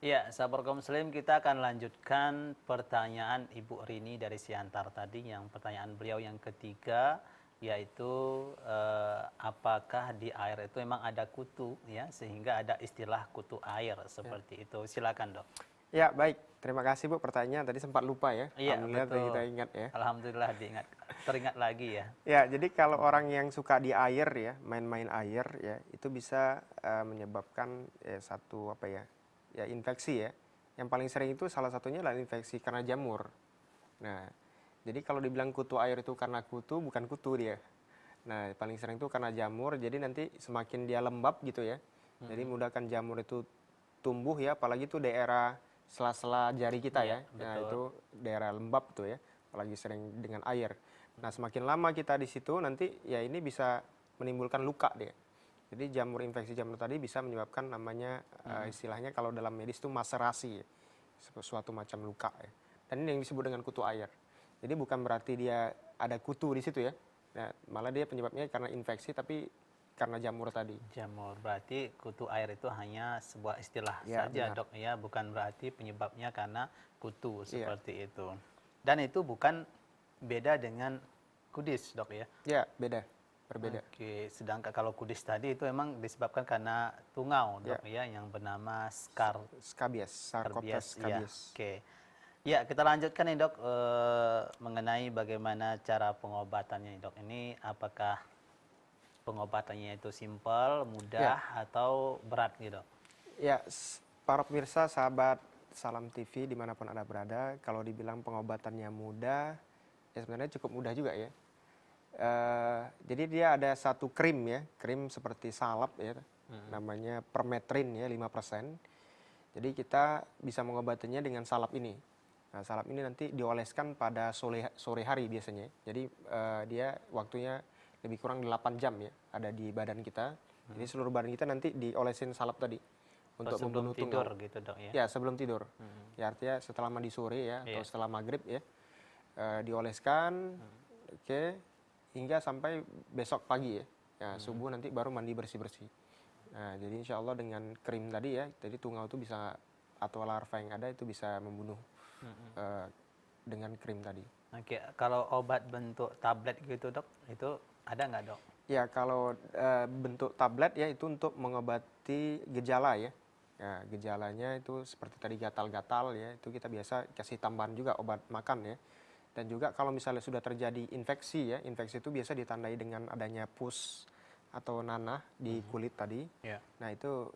Ya, sahabat kaum muslim, kita akan lanjutkan pertanyaan Ibu Rini dari Siantar tadi. Yang pertanyaan beliau yang ketiga, yaitu apakah di air itu memang ada kutu, ya, sehingga ada istilah kutu air Ya. seperti itu. Silakan, Dok. Ya, baik. Terima kasih Bu pertanyaan. Tadi sempat lupa ya. Iya, Alhamdulillah tadi betul. kita ingat ya. Alhamdulillah teringat lagi ya. Ya, jadi kalau orang yang suka di air ya, main-main air ya, itu bisa menyebabkan satu apa ya? Ya infeksi ya. Yang paling sering itu salah satunya adalah infeksi karena jamur. Nah, jadi kalau dibilang kutu air itu karena kutu, bukan kutu dia. Nah, paling sering itu karena jamur, jadi nanti semakin dia lembab gitu ya. Jadi mudahkan jamur itu tumbuh ya, apalagi itu daerah sela-sela jari kita Iya, ya. Nah, betul. itu daerah lembab tuh ya, apalagi sering dengan air. Nah, semakin lama kita di situ nanti ya ini bisa menimbulkan luka dia. Jadi jamur infeksi jamur tadi bisa menyebabkan namanya istilahnya kalau dalam medis itu maserasi ya. Suatu macam luka ya. Dan ini yang disebut dengan kutu air. Jadi bukan berarti dia ada kutu di situ ya. Nah, malah dia penyebabnya karena infeksi tapi karena jamur tadi. Jamur, berarti kutu air itu hanya sebuah istilah Ya, saja, benar. Dok, ya, bukan berarti penyebabnya karena kutu Iya. seperti itu. Dan itu bukan beda dengan kudis, Dok, ya. Ya, beda. Berbeda. Oke, sedangkan kalau kudis tadi itu memang disebabkan karena tungau, Ya, Dok, ya, yang bernama skabies, Sarcoptes ya. scabies. Oke. Ya, kita lanjutkan nih, Dok, mengenai bagaimana cara pengobatannya, Dok. Ini apakah pengobatannya itu simpel, Ya, mudah, atau berat gitu? ya, para pemirsa, sahabat Salam TV dimanapun Anda berada, kalau dibilang pengobatannya mudah, ya sebenarnya cukup mudah juga ya. Jadi dia ada satu krim ya, krim seperti salep ya, namanya permetrin ya 5%. Jadi kita bisa mengobatinya dengan salep ini. Nah, salep ini nanti dioleskan pada sore hari biasanya. Jadi dia waktunya lebih kurang 8 jam ya, ada di badan kita. Jadi seluruh badan kita nanti diolesin salep tadi untuk Sebelum membunuh tidur tungau. gitu, Dok, ya? Ya, sebelum tidur. Ya artinya setelah mandi sore ya atau Iya. setelah maghrib ya. Dioleskan, oke, hingga sampai besok pagi ya. Ya, subuh nanti baru mandi bersih-bersih. Nah, jadi insya Allah dengan krim tadi ya, jadi tungau itu bisa atau larva yang ada itu bisa membunuh dengan krim tadi. Oke, kalau obat bentuk tablet gitu, Dok, itu ada nggak, Dok? Ya, kalau bentuk tablet ya itu untuk mengobati gejala ya. Ya, gejalanya itu seperti tadi gatal-gatal ya, itu kita biasa kasih tambahan juga obat makan ya. Dan juga kalau misalnya sudah terjadi infeksi ya, infeksi itu biasa ditandai dengan adanya pus atau nanah di kulit tadi. Ya. Nah, itu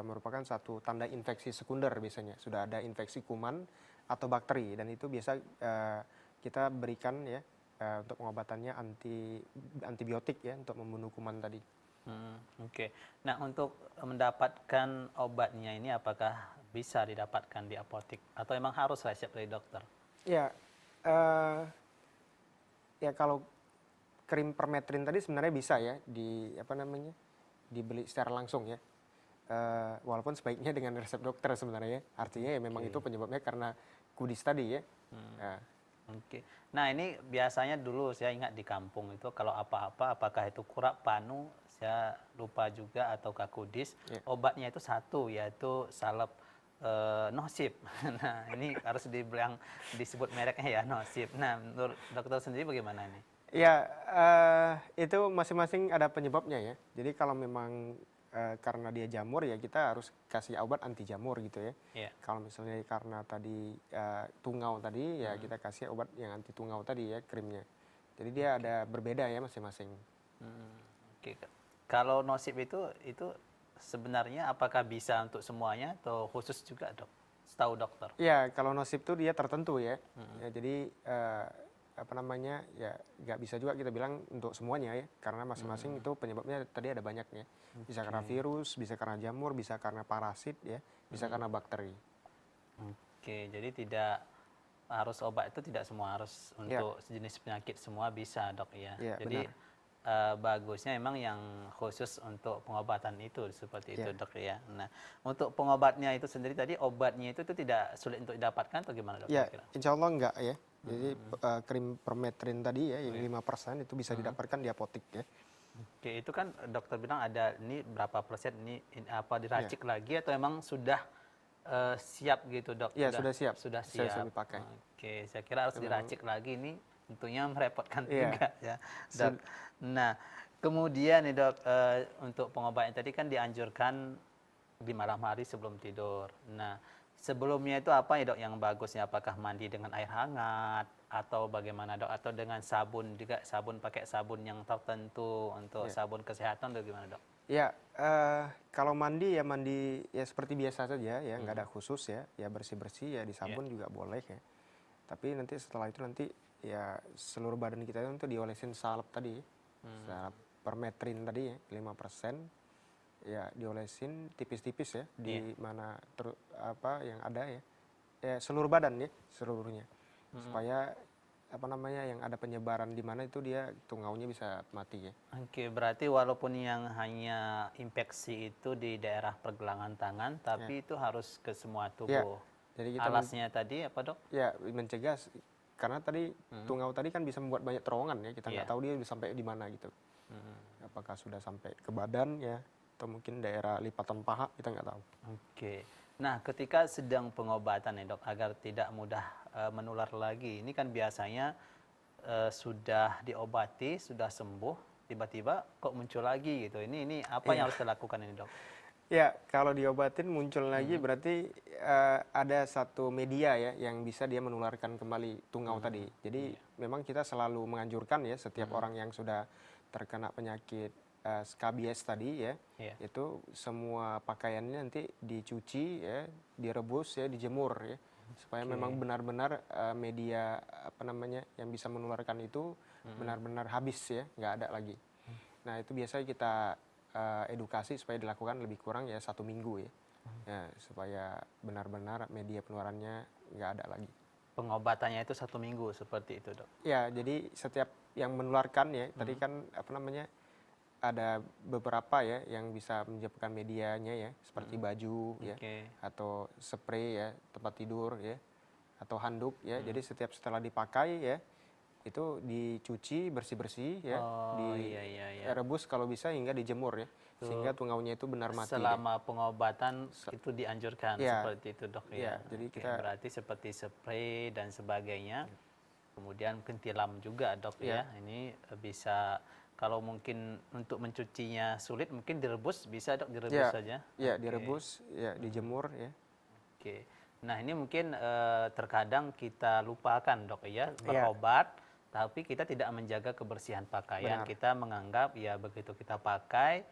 merupakan satu tanda infeksi sekunder biasanya. Sudah ada infeksi kuman atau bakteri dan itu biasa kita berikan ya untuk pengobatannya antibiotik ya untuk membunuh kuman tadi. Oke. Nah, untuk mendapatkan obatnya ini apakah bisa didapatkan di apotek atau emang harus resep dari dokter? Ya, ya kalau krim permetrin tadi sebenarnya bisa ya di apa namanya dibeli secara langsung ya. Walaupun sebaiknya dengan resep dokter sebenarnya ya. Artinya ya memang itu penyebabnya karena kudis tadi ya. Nah, Oke. Nah, ini biasanya dulu saya ingat di kampung itu kalau apa-apa, apakah itu kurap, panu, saya lupa juga, atau kakudis, ya. obatnya itu satu, yaitu salep nosip. Nah, ini harus dibilang disebut mereknya ya, nosip. Nah, menurut dokter sendiri bagaimana ini? Ya, itu masing-masing ada penyebabnya ya. Jadi kalau memang karena dia jamur ya kita harus kasih obat anti jamur gitu ya. Iya. Kalau misalnya karena tadi tungau tadi ya kita kasih obat yang anti tungau tadi ya krimnya. Jadi dia ada berbeda ya masing-masing. Oke. Kalau nosip itu sebenarnya apakah bisa untuk semuanya atau khusus juga, Dok? Setahu dokter. Ya, kalau nosip tuh dia tertentu ya. Ya jadi apa namanya ya nggak bisa juga kita bilang untuk semuanya ya karena masing-masing itu penyebabnya tadi ada banyaknya. Bisa karena virus, bisa karena jamur, bisa karena parasit ya, bisa karena bakteri. Oke, jadi tidak harus obat itu tidak semua harus Ya, untuk sejenis penyakit semua bisa, Dok, ya. ya Jadi benar. bagusnya memang yang khusus untuk pengobatan itu seperti itu, Ya. Dok, ya. Nah, untuk pengobatnya itu sendiri tadi obatnya itu tidak sulit untuk didapatkan atau gimana, Dok, Ya, kira-kira? insya Allah enggak ya. Jadi krim permetrin tadi ya yang 5% itu bisa didapatkan di apotek ya. Oke, itu kan dokter bilang ada ini berapa persen ini apa Ya. diracik lagi atau memang sudah siap gitu dok? Ya sudah siap, Sudah sudah siap. dipakai. Oke, saya kira harus Memang, diracik lagi ini, tentunya merepotkan iya. juga ya dok. Sud- Nah, kemudian nih dok, untuk pengobatan tadi kan dianjurkan di malam hari sebelum tidur. Nah, sebelumnya itu apa ya dok yang bagusnya? Apakah mandi dengan air hangat atau bagaimana dok? Atau dengan sabun juga, sabun pakai sabun yang tertentu untuk ya. sabun kesehatan atau gimana dok? Ya, kalau mandi ya mandi ya seperti biasa saja ya, nggak ada khusus ya, ya bersih-bersih ya di Ya. sabun juga boleh ya. Tapi nanti setelah itu nanti ya seluruh badan kita itu diolesin salep tadi, salep permetrin tadi ya, 5%, ya diolesin tipis-tipis ya di mana apa yang ada ya, ya seluruh badan ya, seluruhnya. Supaya apa namanya yang ada penyebaran di mana itu dia tungaunya bisa mati ya. Oke, berarti walaupun yang hanya infeksi itu di daerah pergelangan tangan, Ya. tapi itu harus ke semua Ya. tubuh. Jadi kita Alasnya tadi apa dok? ya mencegah karena tadi tungau tadi kan bisa membuat banyak terowongan ya, kita nggak Iya. tahu dia bisa sampai di mana gitu. Apakah sudah sampai ke badan ya atau mungkin daerah lipatan paha, kita nggak tahu. Oke. Nah, ketika sedang pengobatan ya dok, agar tidak mudah menular lagi, ini kan biasanya sudah diobati, sudah sembuh, tiba-tiba kok muncul lagi gitu. Ini apa yang harus dilakukan ini dok? Ya, kalau diobatin muncul lagi berarti ada satu media ya yang bisa dia menularkan kembali tungau tadi. Jadi memang kita selalu menganjurkan ya setiap orang yang sudah terkena penyakit skabies tadi ya, Iya. itu semua pakaiannya nanti dicuci ya, direbus ya, dijemur ya, supaya memang benar-benar media apa namanya yang bisa menularkan itu benar-benar habis ya, nggak ada lagi. Nah itu biasanya kita edukasi supaya dilakukan lebih kurang ya 1 minggu ya, ya supaya benar-benar media penularannya nggak ada lagi. Pengobatannya itu 1 minggu seperti itu dok. Ya jadi setiap yang menularkan ya tadi kan apa namanya ada beberapa ya yang bisa menyebabkan medianya ya seperti baju ya Oke. atau spray ya tempat tidur ya atau handuk ya. Jadi setiap setelah dipakai ya itu dicuci bersih-bersih ya, Oh iya iya iya. direbus kalau bisa hingga dijemur ya, sehingga tungaunya itu benar mati deh. Selama pengobatan itu dianjurkan Ya, seperti itu dok ya, ya. jadi Oke, kita berarti seperti spray dan sebagainya. Kemudian mungkin tilam juga dok ya, ya. Ini bisa kalau mungkin untuk mencucinya sulit mungkin direbus bisa dok direbus ya, saja. ya Oke. direbus, ya dijemur ya, Oke. Nah, ini mungkin terkadang kita lupakan, Dok, ya, ya berobat, tapi kita tidak menjaga kebersihan pakaian. benar, Kita menganggap ya begitu kita pakai,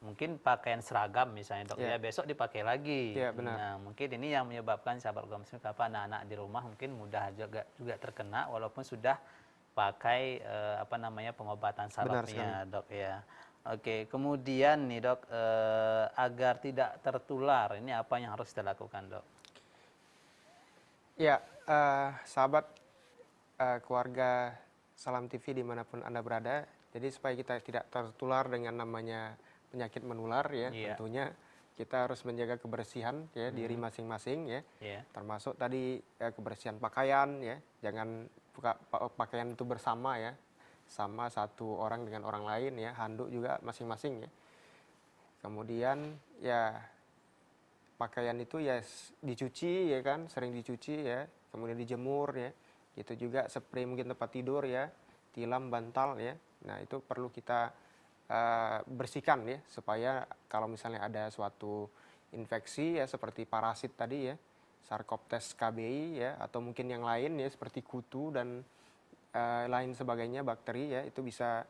mungkin pakaian seragam misalnya, Dok, ya, ya, besok dipakai lagi. ya benar, Nah, mungkin ini yang menyebabkan sahabat muslim apa anak-anak di rumah mungkin mudah juga terkena walaupun sudah pakai apa namanya pengobatan benar sekali. salapnya, Dok, ya. Oke, kemudian nih, Dok, agar tidak tertular, ini apa yang harus kita lakukan, Dok? Ya, sahabat keluarga Salam TV dimanapun Anda berada, jadi supaya kita tidak tertular dengan namanya penyakit menular ya, Iya. tentunya kita harus menjaga kebersihan ya diri masing-masing ya, Iya. termasuk tadi kebersihan pakaian ya, jangan buka pakaian itu bersama ya, sama satu orang dengan orang lain ya, handuk juga masing-masing ya. Kemudian ya pakaian itu ya dicuci ya kan, sering dicuci ya, kemudian dijemur ya. Itu juga spray mungkin tempat tidur ya, tilam, bantal ya. Nah, itu perlu kita bersihkan ya supaya kalau misalnya ada suatu infeksi ya seperti parasit tadi ya, Sarcoptes KBI ya atau mungkin yang lain ya seperti kutu dan lain sebagainya bakteri ya, itu bisa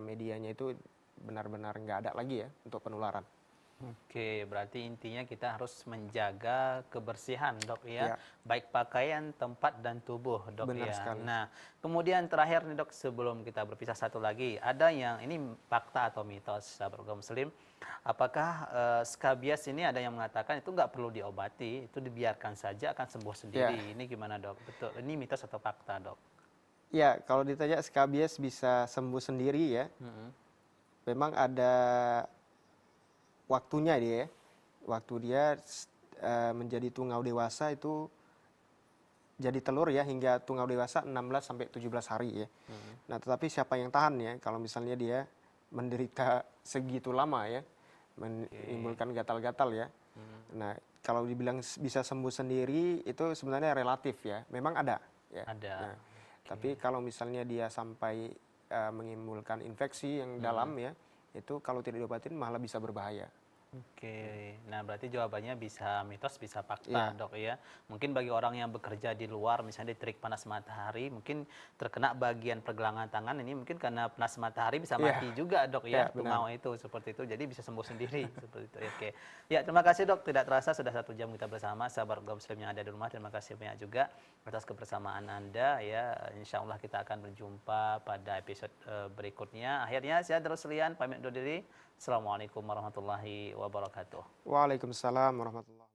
medianya itu benar-benar nggak ada lagi ya untuk penularan. Oke, berarti intinya kita harus menjaga kebersihan, Dok, ya. Ya, Baik pakaian, tempat, dan tubuh, Dok, benar ya. sekali. Nah, kemudian terakhir nih, Dok, sebelum kita berpisah satu lagi, ada yang ini fakta atau mitos, sahabat keluarga muslim. Apakah skabies ini ada yang mengatakan itu nggak perlu diobati, itu dibiarkan saja akan sembuh Ya. sendiri. Ini gimana, Dok? Betul, ini mitos atau fakta, Dok? Ya, kalau ditanya skabies bisa sembuh sendiri ya, memang ada waktunya dia ya. Waktu dia menjadi tungau dewasa itu jadi telur ya hingga tungau dewasa 16 sampai 17 hari ya. Nah, tetapi siapa yang tahan ya kalau misalnya dia menderita segitu lama ya, menimbulkan gatal-gatal ya. Nah, kalau dibilang bisa sembuh sendiri itu sebenarnya relatif ya, memang ada ya. Ada. Nah, tapi kalau misalnya dia sampai menimbulkan infeksi yang dalam ya, itu kalau tidak diobatin malah bisa berbahaya. Oke, nah berarti jawabannya bisa mitos, bisa Iya, fakta, dok ya. Mungkin bagi orang yang bekerja di luar, misalnya di terik panas matahari, mungkin terkena bagian pergelangan tangan ini mungkin karena panas matahari bisa iya, mati juga, dok iya ya, benar. tungau itu seperti itu, jadi bisa sembuh sendiri seperti itu. Oke, ya terima kasih dok. Tidak terasa sudah 1 jam kita bersama, sahabat Gom Muslim yang ada di rumah. Terima kasih banyak juga atas kebersamaan Anda ya. Insya Allah kita akan berjumpa pada episode berikutnya. Akhirnya saya terus Lian pamit undur diri. Assalamualaikum warahmatullahi wabarakatuh. Waalaikumsalam warahmatullahi